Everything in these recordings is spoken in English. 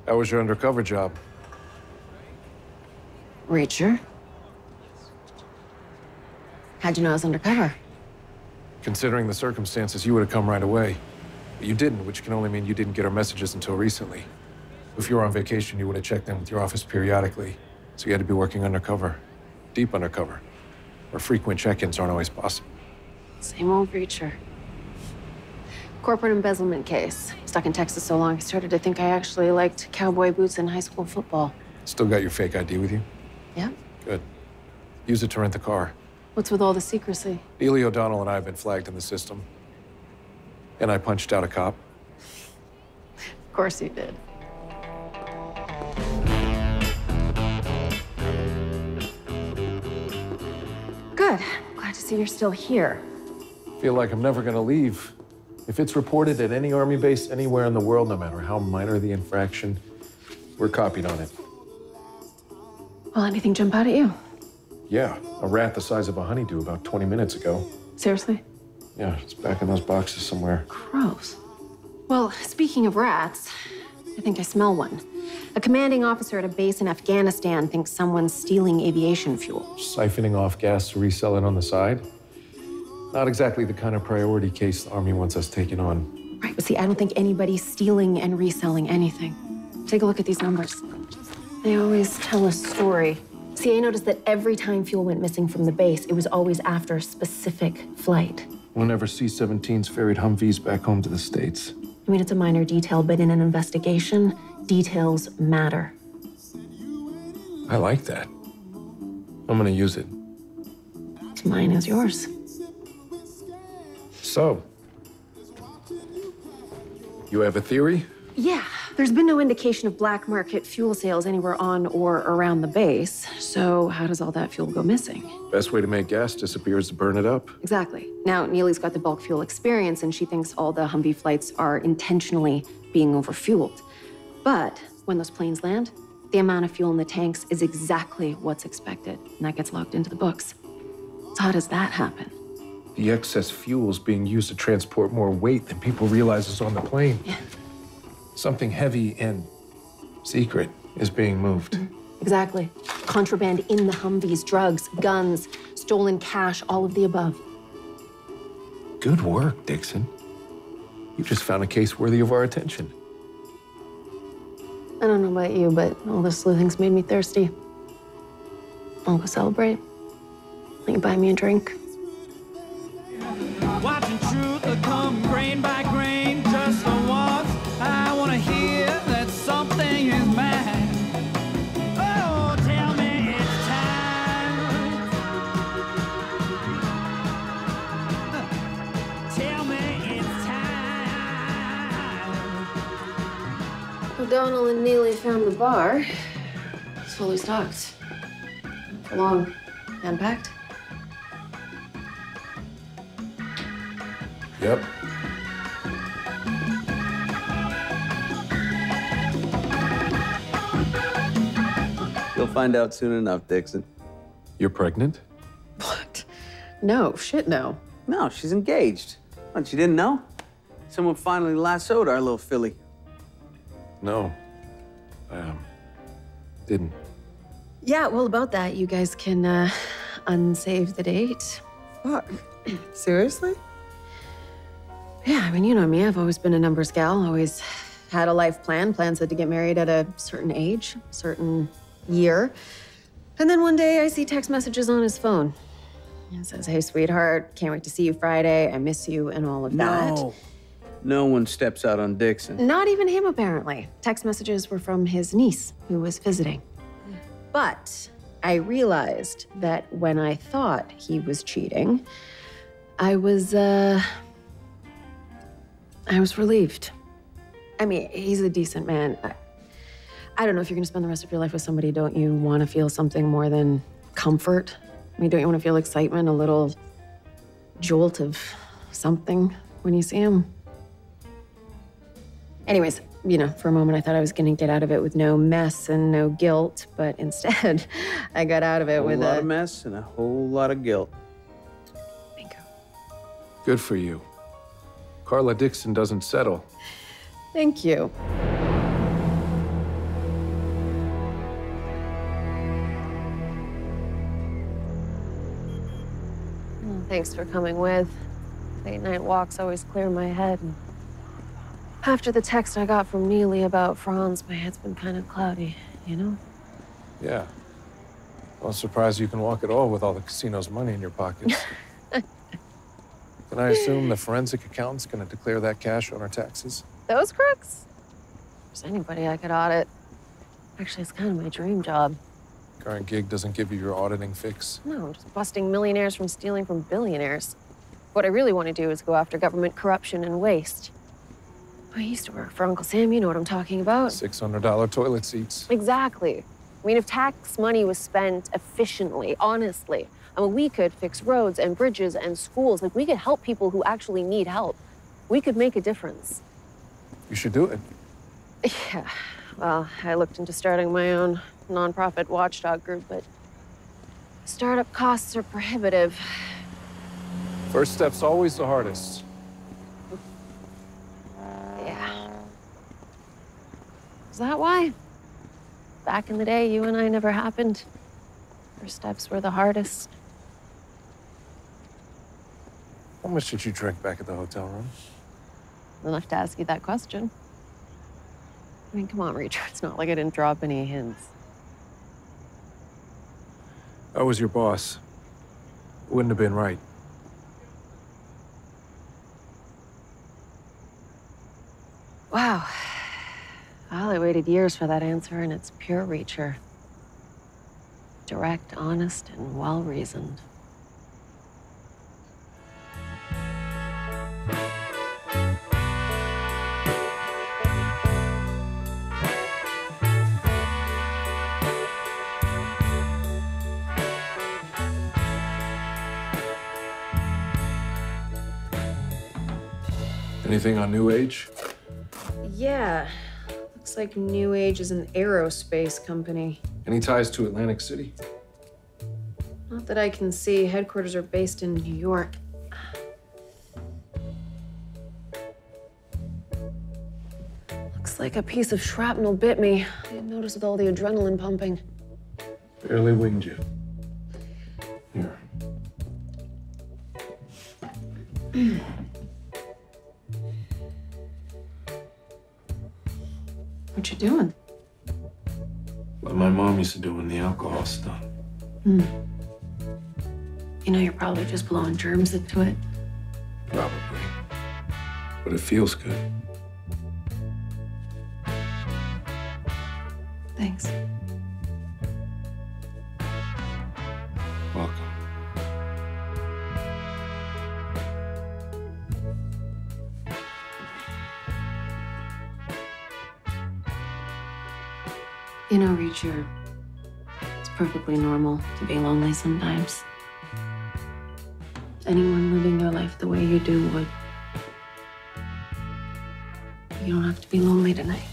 How was your undercover job? Reacher? How'd you know I was undercover? Considering the circumstances, you would have come right away. But you didn't, which can only mean you didn't get our messages until recently. If you were on vacation, you would have checked in with your office periodically. So you had to be working undercover. Deep undercover. Where frequent check-ins aren't always possible. Same old Reacher. Corporate embezzlement case. Stuck in Texas so long, I started to think I actually liked cowboy boots and high school football. Still got your fake ID with you? Yeah. Good. Use it to rent the car. What's with all the secrecy? Neely O'Donnell and I have been flagged in the system. And I punched out a cop. Of course you did. Good. Glad to see you're still here. Feel like I'm never gonna leave. If it's reported at any army base anywhere in the world, no matter how minor the infraction, we're copied on it. Well, anything jump out at you? Yeah, a rat the size of a honeydew about 20 minutes ago. Seriously? Yeah, it's back in those boxes somewhere. Gross. Well, speaking of rats, I think I smell one. A commanding officer at a base in Afghanistan thinks someone's stealing aviation fuel. Siphoning off gas to resell it on the side? Not exactly the kind of priority case the Army wants us taking on. Right, but see, I don't think anybody's stealing and reselling anything. Take a look at these numbers. They always tell a story. See, I noticed that every time fuel went missing from the base, it was always after a specific flight. Whenever C-17s ferried Humvees back home to the States. I mean, it's a minor detail, but in an investigation, details matter. I like that. I'm gonna use it. It's mine as yours. So, you have a theory? Yeah, there's been no indication of black market fuel sales anywhere on or around the base. So how does all that fuel go missing? Best way to make gas disappear is to burn it up. Exactly. Now, Neely's got the bulk fuel experience, and she thinks all the Humvee flights are intentionally being overfueled. But when those planes land, the amount of fuel in the tanks is exactly what's expected, and that gets logged into the books. So how does that happen? The excess fuel is being used to transport more weight than people realize is on the plane. Yeah. Something heavy and secret is being moved. Exactly. Contraband in the Humvees, drugs, guns, stolen cash, all of the above. Good work, Dixon. You just found a case worthy of our attention. I don't know about you, but all this sleuthing's made me thirsty. I'll go celebrate. Will you buy me a drink? Watching truth come grain by grain, just for once. I want to hear that something is mine. Oh, tell me it's time. Tell me it's time. O'Donnell and Neely found the bar. It's fully stocked. For long and packed. Yep. You'll find out soon enough, Dixon. You're pregnant? What? No, shit no. No, she's engaged. What, you didn't know? Someone finally lassoed our little filly. No. Didn't. Yeah, well, about that, you guys can unsave the date. Fuck. Seriously? Yeah, I mean, you know me. I've always been a numbers gal, always had a life plan. Plan said to get married at a certain age, certain year. And then one day I see text messages on his phone. It says, "Hey, sweetheart, can't wait to see you Friday. I miss you," and all of that. No. No one steps out on Dixon. Not even him, apparently. Text messages were from his niece, who was visiting. But I realized that when I thought he was cheating, I was relieved. I mean, he's a decent man. I don't know, if you're gonna spend the rest of your life with somebody, don't you want to feel something more than comfort? I mean, don't you want to feel excitement, a little jolt of something when you see him? Anyways, you know, for a moment I thought I was gonna get out of it with no mess and no guilt, but instead I got out of it with a lot of mess and a whole lot of guilt. Bingo. Good for you. Carla Dixon doesn't settle. Thank you. Thanks for coming with. Late night walks always clear my head. And after the text I got from Neely about Franz, my head's been kind of cloudy, you know? Yeah. Well, I'm surprised you can walk at all with all the casino's money in your pockets. Can I assume the forensic accountant's gonna declare that cash on our taxes? Those crooks? If there's anybody I could audit. Actually, it's kind of my dream job. Current gig doesn't give you your auditing fix. No, just busting millionaires from stealing from billionaires. What I really want to do is go after government corruption and waste. I used to work for Uncle Sam, you know what I'm talking about. $600 toilet seats. Exactly. I mean, if tax money was spent efficiently, honestly, I mean, we could fix roads and bridges and schools. Like, we could help people who actually need help. We could make a difference. You should do it. Yeah, well, I looked into starting my own nonprofit watchdog group, but startup costs are prohibitive. First step's always the hardest. Yeah. Is that why? Back in the day, you and I never happened. First steps were the hardest. How much did you drink back at the hotel room? Enough to ask you that question. I mean, come on, Reachera. It's not like I didn't drop any hints. I was your boss. Wouldn't have been right. Wow. Well, I waited years for that answer, and it's pure Reachera. Direct, honest, and well-reasoned. Anything on New Age? Yeah. Looks like New Age is an aerospace company. Any ties to Atlantic City? Not that I can see. Headquarters are based in New York. Looks like a piece of shrapnel bit me. I didn't notice with all the adrenaline pumping. Barely winged you. Here. What you doing? What my mom used to do when the alcohol stuff. You know, you're probably just blowing germs into it. Probably. But it feels good. Thanks. Welcome. You know, Reachera, it's perfectly normal to be lonely sometimes. Anyone living their life the way you do would. You don't have to be lonely tonight.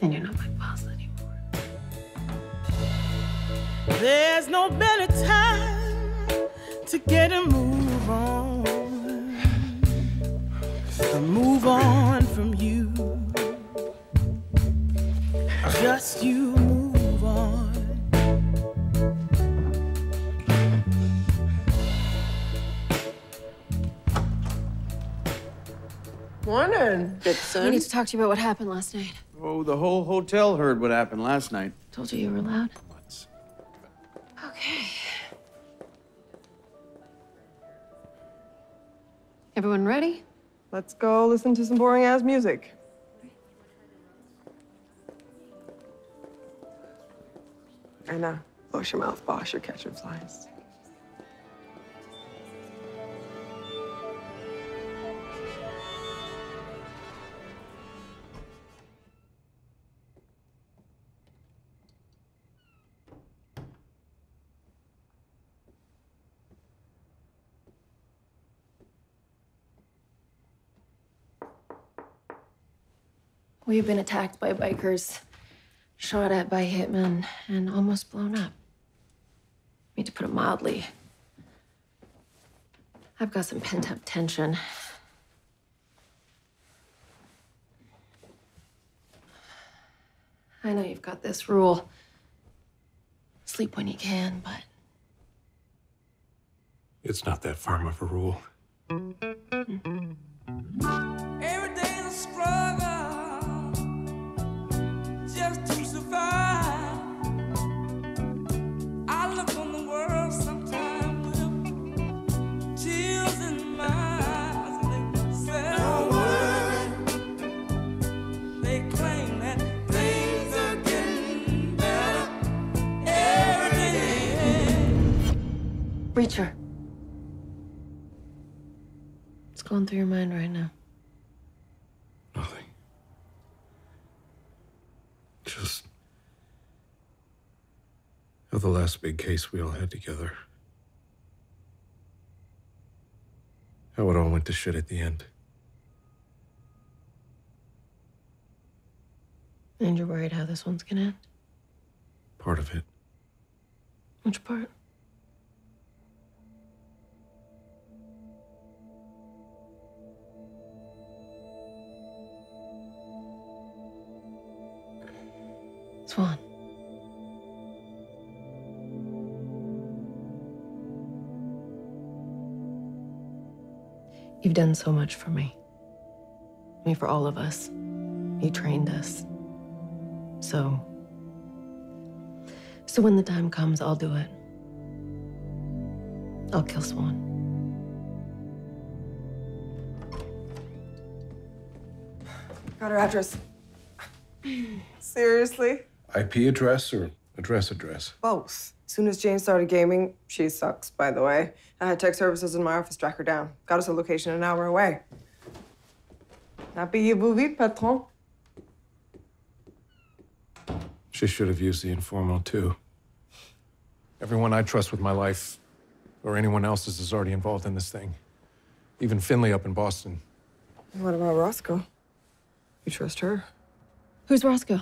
And you're not my boss anymore. There's no better time to get a move on. Move on from you. Just you move on. Morning, Dixon. I need to talk to you about what happened last night. Oh, the whole hotel heard what happened last night. Told you were loud. Okay. Everyone ready? Let's go listen to some boring-ass music. Anna, wash your mouth, boss. You're catching flies. We've been attacked by bikers, shot at by hitmen, and almost blown up. I mean, to put it mildly, I've got some pent-up tension. I know you've got this rule. Sleep when you can, but It's not that firm of a rule. Every day's a struggle just to survive. I look on the world sometimes with tears in my eyes, and they say, "Don't worry." They claim that things are getting better every day. Reachera. What's going through your mind right now? Nothing. Just how the last big case we all had together. How it all went to shit at the end. And you're worried how this one's gonna end? Part of it. Which part? Swan. You've done so much for me. I mean, for all of us. You trained us. So when the time comes, I'll do it. I'll kill Swan. Got her address. Seriously? IP address or address? Both. As soon as Jane started gaming, she sucks, by the way. I had tech services in my office track her down. Got us a location an hour away. Appuyez-vous vite, patron. She should have used the informal too. Everyone I trust with my life, or anyone else's, is already involved in this thing. Even Finley up in Boston. What about Roscoe? You trust her? Who's Roscoe?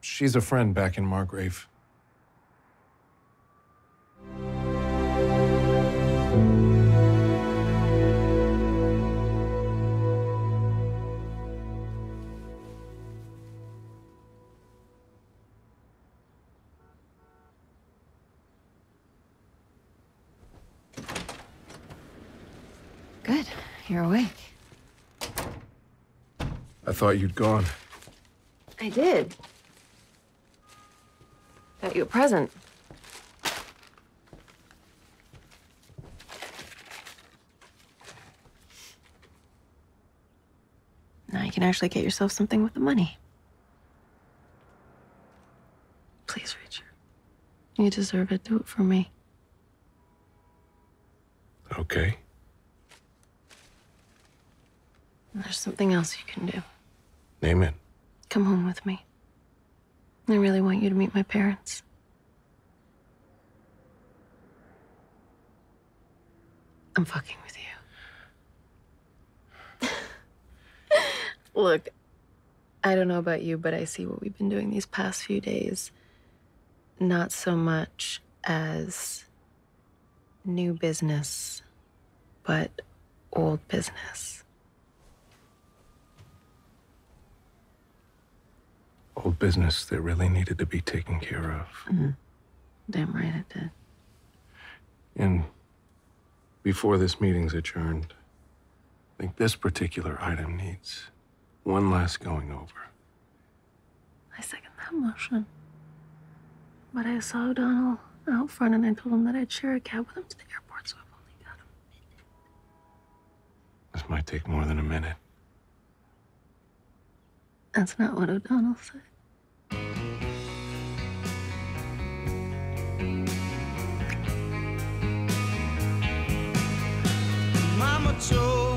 She's a friend back in Margrave. Good. You're awake. I thought you'd gone. I did. Got you a present. Now you can actually get yourself something with the money. Please, Reachera. You deserve it. Do it for me. Okay. There's something else you can do. Name it. Come home with me. I really want you to meet my parents. I'm fucking with you. Look, I don't know about you, but I see what we've been doing these past few days. Not so much as new business, but old business. Old business that really needed to be taken care of. Mm-hmm. Damn right it did. And before this meeting's adjourned, I think this particular item needs one last going over. I second that motion. But I saw O'Donnell out front and I told him that I'd share a cab with him to the airport, so I've only got a minute. This might take more than a minute. That's not what O'Donnell said. Mama told